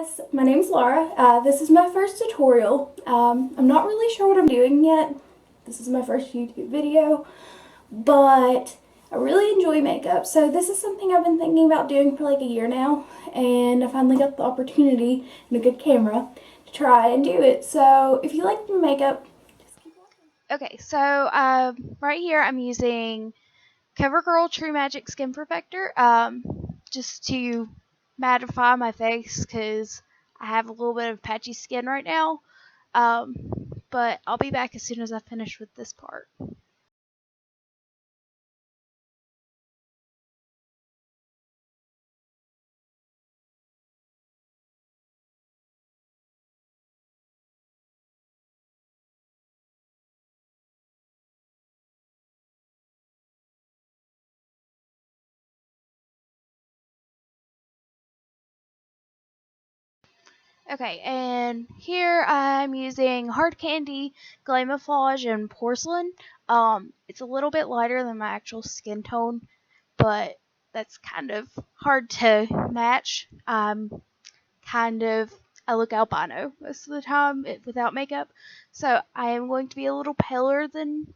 guys, my name's Laura. This is my first tutorial. I'm not really sure what I'm doing yet. This is my first YouTube video, but I really enjoy makeup. So this is something I've been thinking about doing for like a year now, and I finally got the opportunity and a good camera to try and do it. So if you like my makeup, just keep watching. Okay, so right here I'm using Covergirl True Magic Skin Perfector just to mattify my face because I have a little bit of patchy skin right now. But I'll be back as soon as I finish with this part. Okay, and here I'm using Hard Candy, Glamoflauge, and Porcelain. It's a little bit lighter than my actual skin tone, but that's kind of hard to match. I look albino most of the time without makeup, so I am going to be a little paler than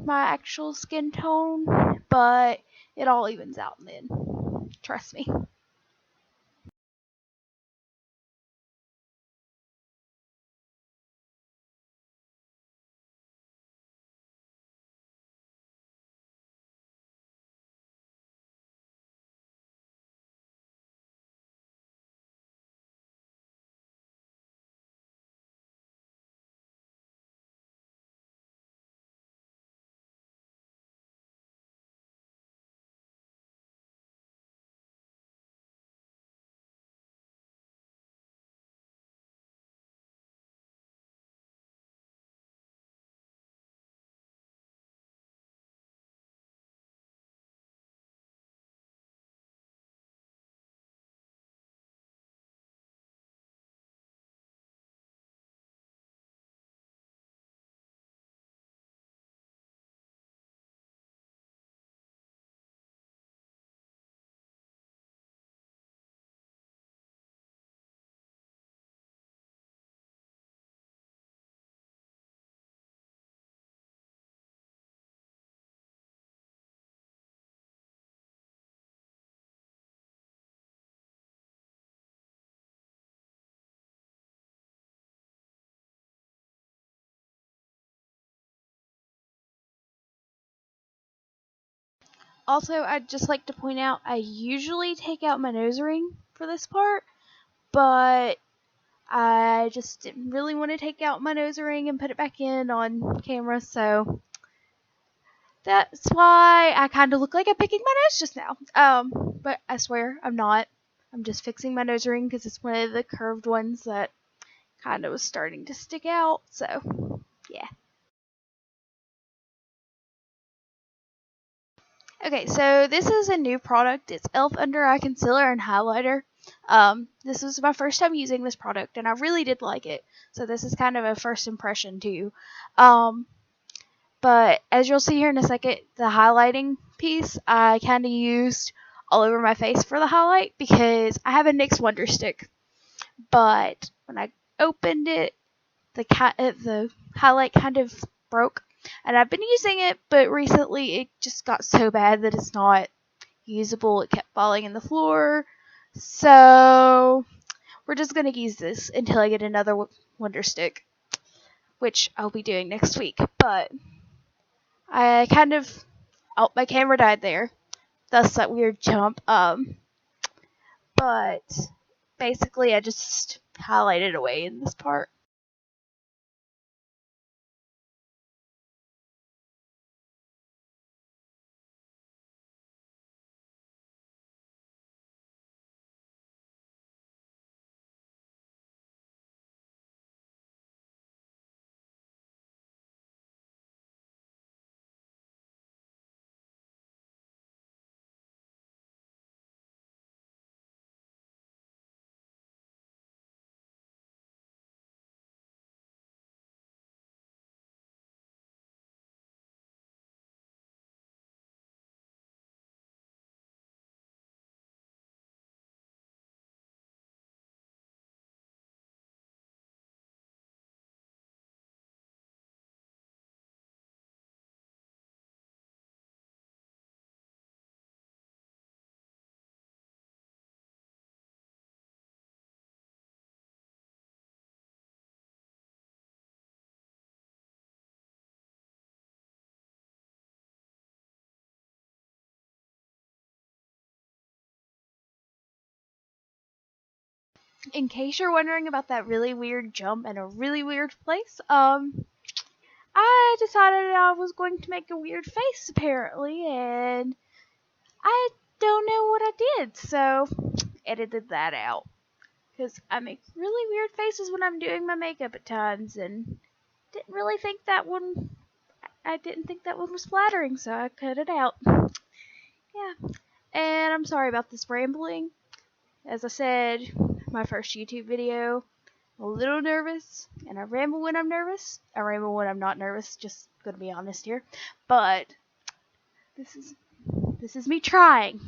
my actual skin tone, but it all evens out in the end. Trust me. Also, I'd just like to point out I usually take out my nose ring for this part, but I just didn't really want to take out my nose ring and put it back in on camera, so that's why I kind of look like I'm picking my nose just now. But I swear I'm not. I'm just fixing my nose ring because it's one of the curved ones that kind of was starting to stick out, so yeah. Okay, so this is a new product. It's e.l.f. Under Eye Concealer and Highlighter. This was my first time using this product, and I really did like it. So this is kind of a first impression too. But as you'll see here in a second, the highlighting piece I kind of used all over my face for the highlight because I have a NYX Wonder Stick. But when I opened it, the highlight kind of broke. And I've been using it, but recently it just got so bad that it's not usable. It kept falling in the floor. So we're just going to use this until I get another Wonder Stick, which I'll be doing next week. But I kind of, oh, my camera died there. That's that weird jump. But basically I just highlighted away in this part. in case you're wondering about that really weird jump in a really weird place, I decided I was going to make a weird face apparently, and I don't know what I did, so edited that out. Because I make really weird faces when I'm doing my makeup at times, and didn't really think that one, I didn't think that one was flattering, so I cut it out. Yeah, and I'm sorry about this rambling. As I said, my first YouTube video, I'm a little nervous, and I ramble when I'm nervous. I ramble when I'm not nervous, just gonna be honest here. But this is me trying.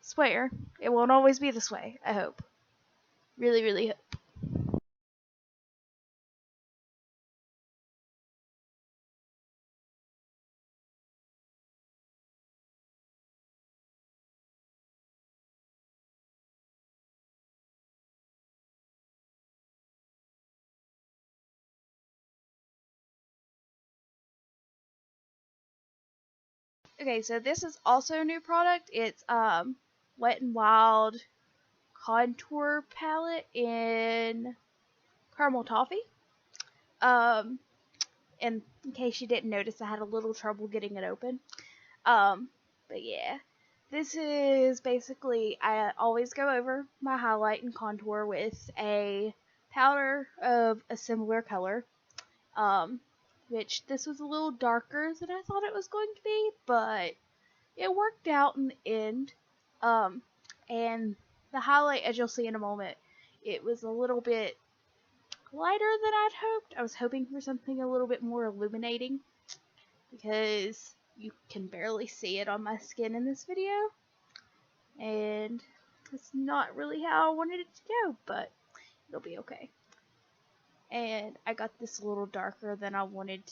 Swear, it won't always be this way, I hope. Really, really hope. Okay, so this is also a new product. It's Wet n Wild contour palette in Caramel Toffee. Um, and in case you didn't notice, I had a little trouble getting it open. But yeah, this is basically, I always go over my highlight and contour with a powder of a similar color. Which this was a little darker than I thought it was going to be, but it worked out in the end. Um, and the highlight, as you'll see in a moment, it was a little bit lighter than I'd hoped. I was hoping for something a little bit more illuminating because you can barely see it on my skin in this video. And it's not really how I wanted it to go, but it'll be okay. And I got this a little darker than I wanted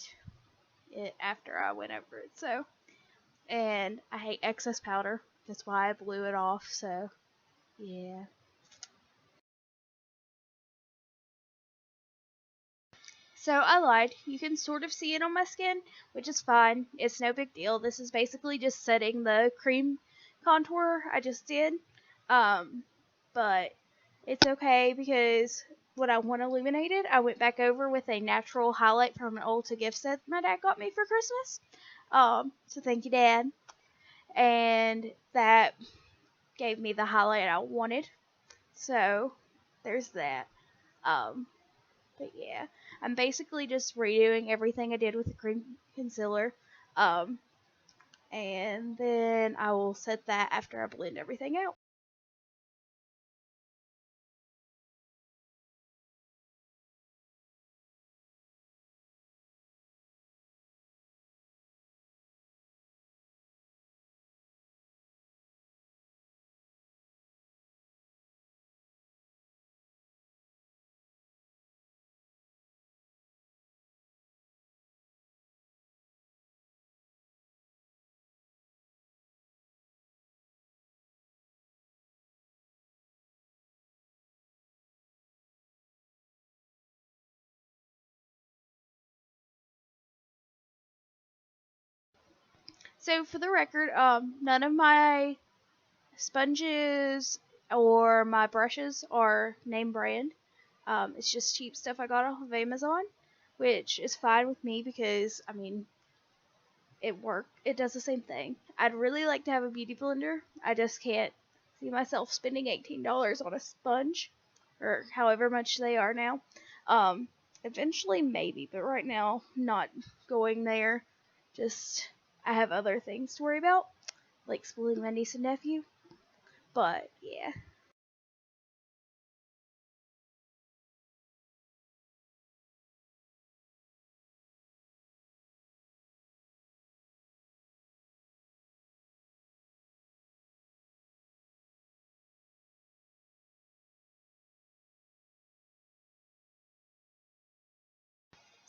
it after I went over it, so. And I hate excess powder. That's why I blew it off, so yeah. So I lied. You can sort of see it on my skin, which is fine. It's no big deal. This is basically just setting the cream contour I just did. But it's okay because when I want illuminated, I went back over with a natural highlight from an Ulta gift set my dad got me for Christmas. So thank you, Dad. And that gave me the highlight I wanted. So there's that. But yeah, I'm basically just redoing everything I did with the cream concealer. And then I will set that after I blend everything out. So for the record, none of my sponges or my brushes are name brand. It's just cheap stuff I got off of Amazon, which is fine with me because, I mean, it does the same thing. I'd really like to have a beauty blender. I just can't see myself spending $18 on a sponge, or however much they are now. Eventually maybe, but right now not going there. Just I have other things to worry about, like schooling my niece and nephew. But yeah.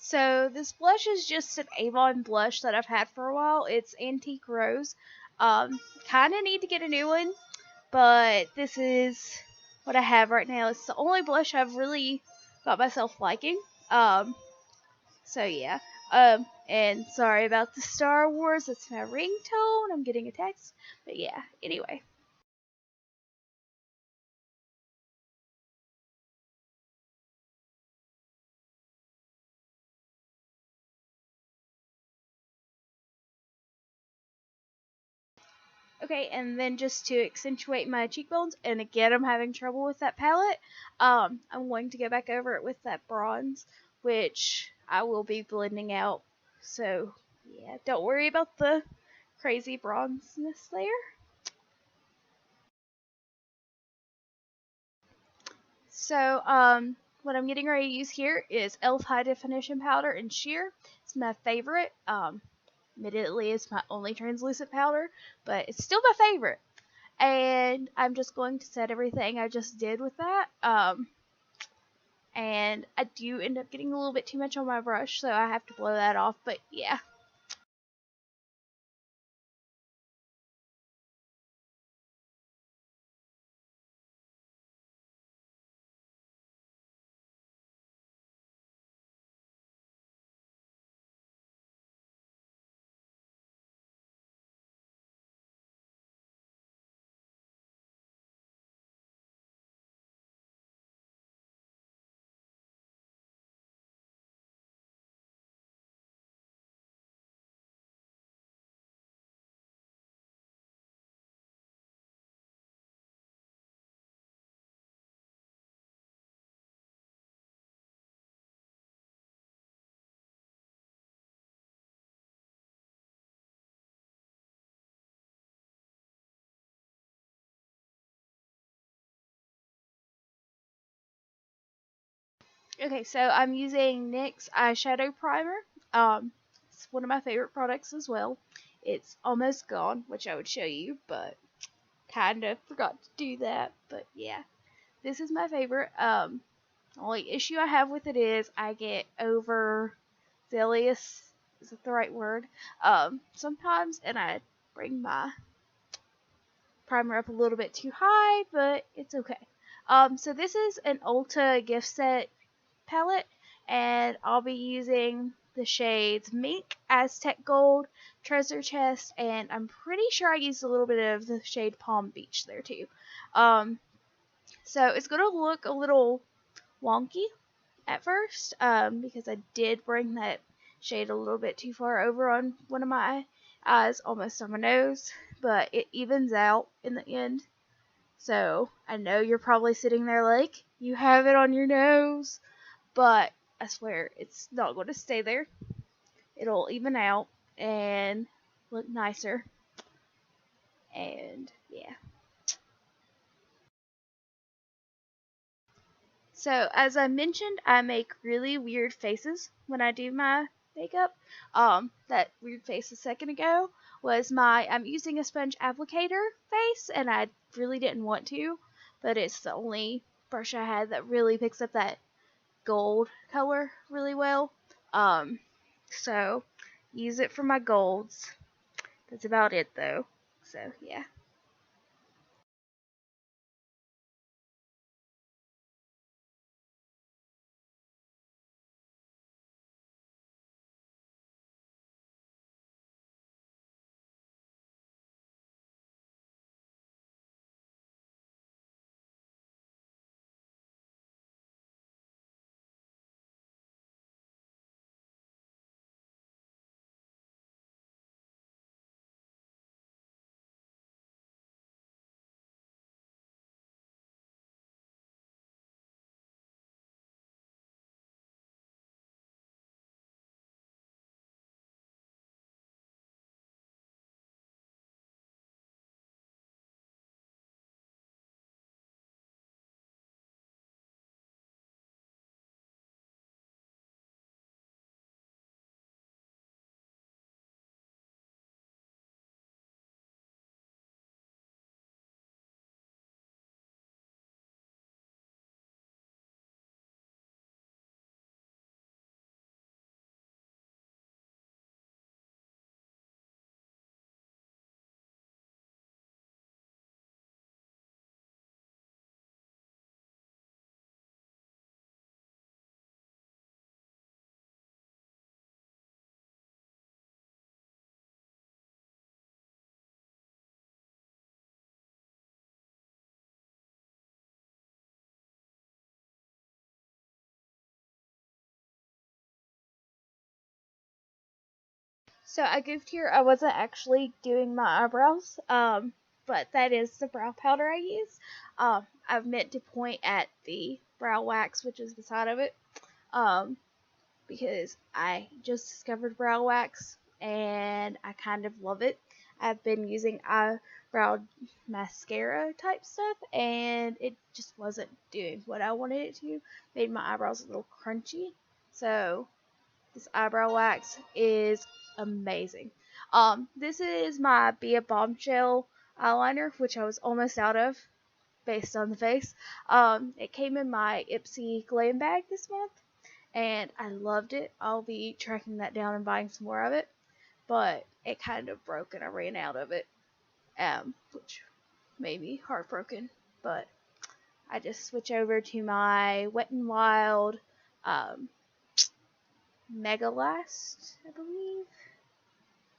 So this blush is just an Avon blush that I've had for a while. It's Antique Rose. Kind of need to get a new one, but this is what I have right now. It's the only blush I've really got myself liking. So yeah. And sorry about the Star Wars. That's my ringtone. I'm getting a text. But yeah. Anyway. Okay, and then just to accentuate my cheekbones, and again I'm having trouble with that palette, I'm going to go back over it with that bronze, which I will be blending out. So yeah, don't worry about the crazy bronzeness there. So what I'm getting ready to use here is e.l.f. High Definition Powder in Sheer. It's my favorite. Admittedly, it's my only translucent powder, but it's still my favorite. And I'm just going to set everything I just did with that. And I do end up getting a little bit too much on my brush, so I have to blow that off, but yeah. Okay, so I'm using NYX eyeshadow primer. It's one of my favorite products as well. It's almost gone, which I would show you, but kind of forgot to do that. But yeah, this is my favorite. Only issue I have with it is I get overzealous. Is that the right word? Sometimes, and I bring my primer up a little bit too high, but it's okay. So this is an Ulta gift set palette, and I'll be using the shades Mink, Aztec Gold, Treasure Chest, and I'm pretty sure I used a little bit of the shade Palm Beach there too. So it's going to look a little wonky at first, because I did bring that shade a little bit too far over on one of my eyes, almost on my nose, but it evens out in the end. So I know you're probably sitting there like, you have it on your nose, but I swear it's not going to stay there. It'll even out and look nicer. And yeah. So as I mentioned, I make really weird faces when I do my makeup. That weird face a second ago was I'm using a sponge applicator face, and I really didn't want to, but it's the only brush I had that really picks up that gold color really well. So use it for my golds. That's about it though. So yeah. So I goofed here. I wasn't actually doing my eyebrows, but that is the brow powder I use. I've meant to point at the brow wax, which is beside of it, because I just discovered brow wax and I kind of love it. I've been using eyebrow mascara type stuff and it just wasn't doing what I wanted it to. Made my eyebrows a little crunchy. So this eyebrow wax is amazing. This is my Be A Bombshell eyeliner, which I was almost out of based on the face. It came in my Ipsy glam bag this month and I loved it. I'll be tracking that down and buying some more of it, but it kind of broke and I ran out of it, which made me heartbroken. But I just switch over to my Wet n Wild Megalast, I believe.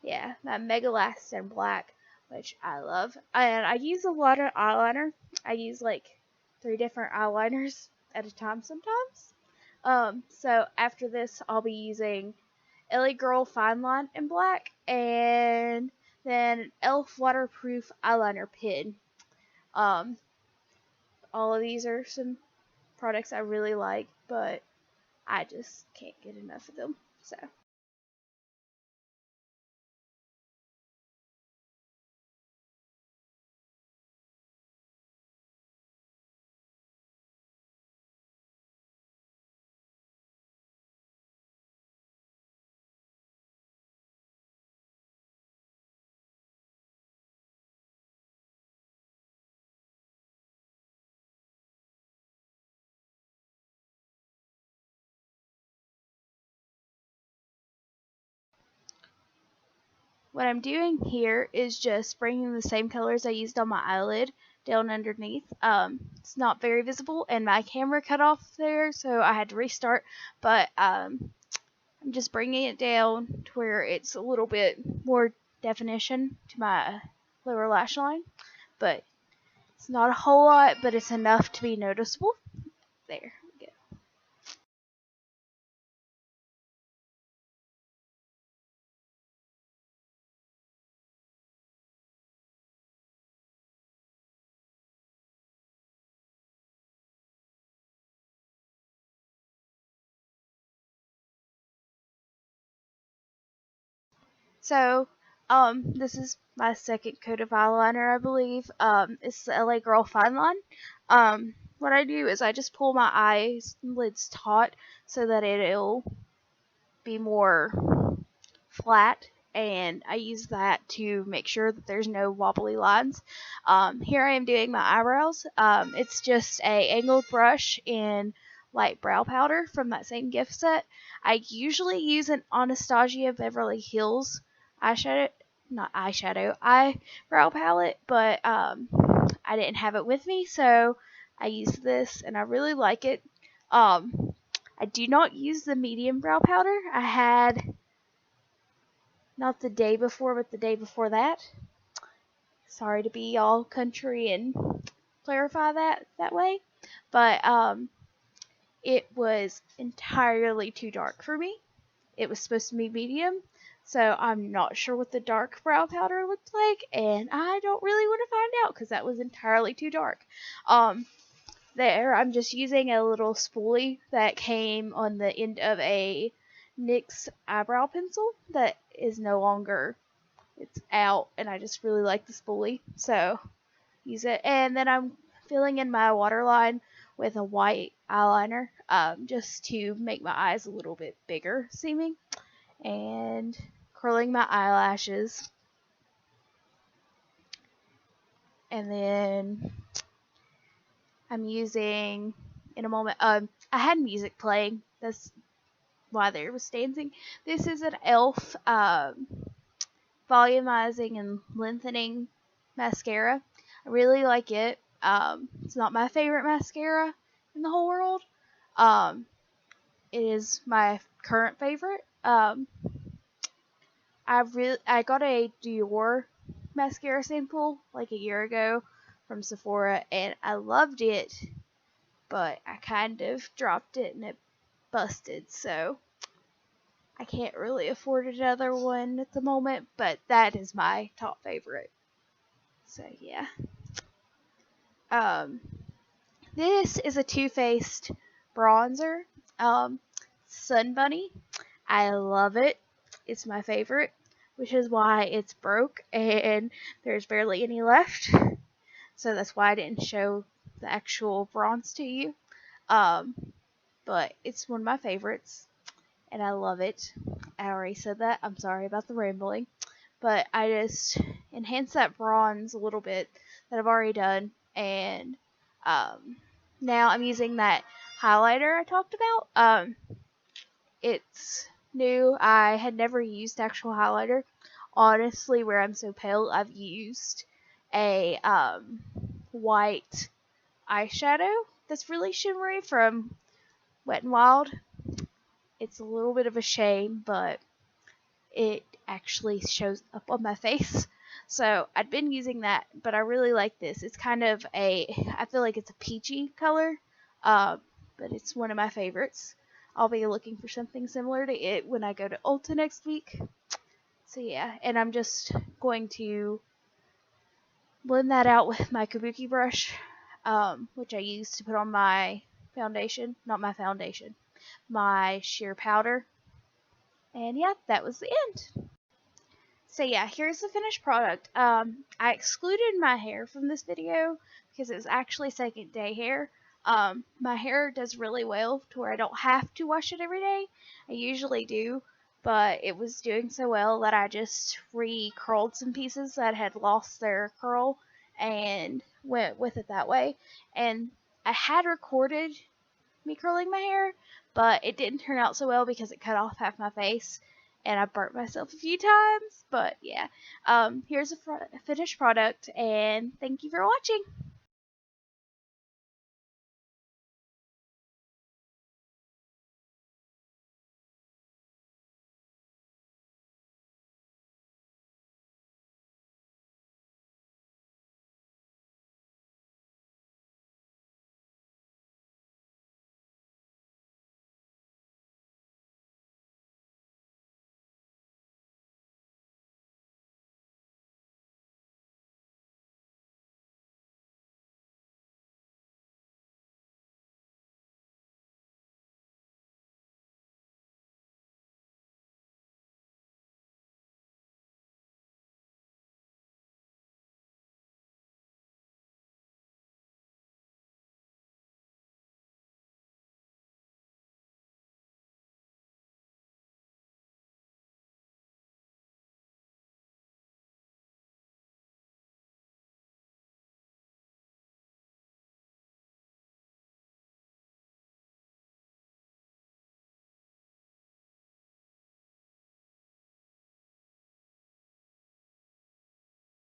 Yeah, my megalast in black, which I love. And I use a lot of eyeliner. I use like 3 different eyeliners at a time sometimes. So after this, I'll be using Girl FineLine in black, and then an e.l.f. waterproof eyeliner pen. Um, all of these are some products I really like, but I just can't get enough of them. So. What I'm doing here is just bringing the same colors I used on my eyelid down underneath. It's not very visible and my camera cut off there, so I had to restart, but I'm just bringing it down to where it's a little bit more definition to my lower lash line, but it's not a whole lot, but it's enough to be noticeable. There we go. So, this is my second coat of eyeliner, I believe. It's the LA Girl FineLine. What I do is I just pull my eyelids taut so that it'll be more flat, and I use that to make sure that there's no wobbly lines. Here I am doing my eyebrows. It's just a angled brush in light brow powder from that same gift set. I usually use an Anastasia Beverly Hills eyebrow palette, but I didn't have it with me, so I used this and I really like it. I do not use the medium brow powder. I had not the day before, but the day before that. Sorry to be all country and clarify that way, but it was entirely too dark for me. It was supposed to be medium, so I'm not sure what the dark brow powder looked like, and I don't really want to find out because that was entirely too dark. There, I'm just using a little spoolie that came on the end of a NYX eyebrow pencil that is no longer, it's out, and I just really like the spoolie, so use it. And then I'm filling in my waterline with a white eyeliner, just to make my eyes a little bit bigger seeming, and curling my eyelashes. And then I'm using, in a moment, I had music playing, that's why there was dancing. This is an e.l.f. Volumizing and Lengthening mascara. I really like it. It's not my favorite mascara in the whole world. It is my current favorite. I got a Dior mascara sample like a year ago from Sephora and I loved it, but I kind of dropped it and it busted, so I can't really afford another one at the moment, but that is my top favorite. So yeah. This is a Too Faced bronzer. Sun Bunny. I love it. It's my favorite, which is why it's broke and there's barely any left. So that's why I didn't show the actual bronze to you. But it's one of my favorites, and I love it. I already said that. I'm sorry about the rambling. But I just enhanced that bronze a little bit that I've already done, and now I'm using that highlighter I talked about. It's new. I had never used actual highlighter. Honestly, where I'm so pale, I've used a white eyeshadow that's really shimmery from Wet n Wild. It's a little bit of a shame, but it actually shows up on my face. So I'd been using that, but I really like this. It's kind of I feel like it's a peachy color, but it's one of my favorites. I'll be looking for something similar to it when I go to Ulta next week. So yeah, and I'm just going to blend that out with my kabuki brush, which I use to put on my foundation. Not my foundation, my sheer powder. And yeah, that was the end. So yeah, here's the finished product. I excluded my hair from this video because it was actually second day hair. My hair does really well to where I don't have to wash it every day. I usually do, but it was doing so well that I just re-curled some pieces that had lost their curl and went with it that way. And I had recorded me curling my hair, but it didn't turn out so well because it cut off half my face and I burnt myself a few times. But yeah, here's a finished product, and thank you for watching.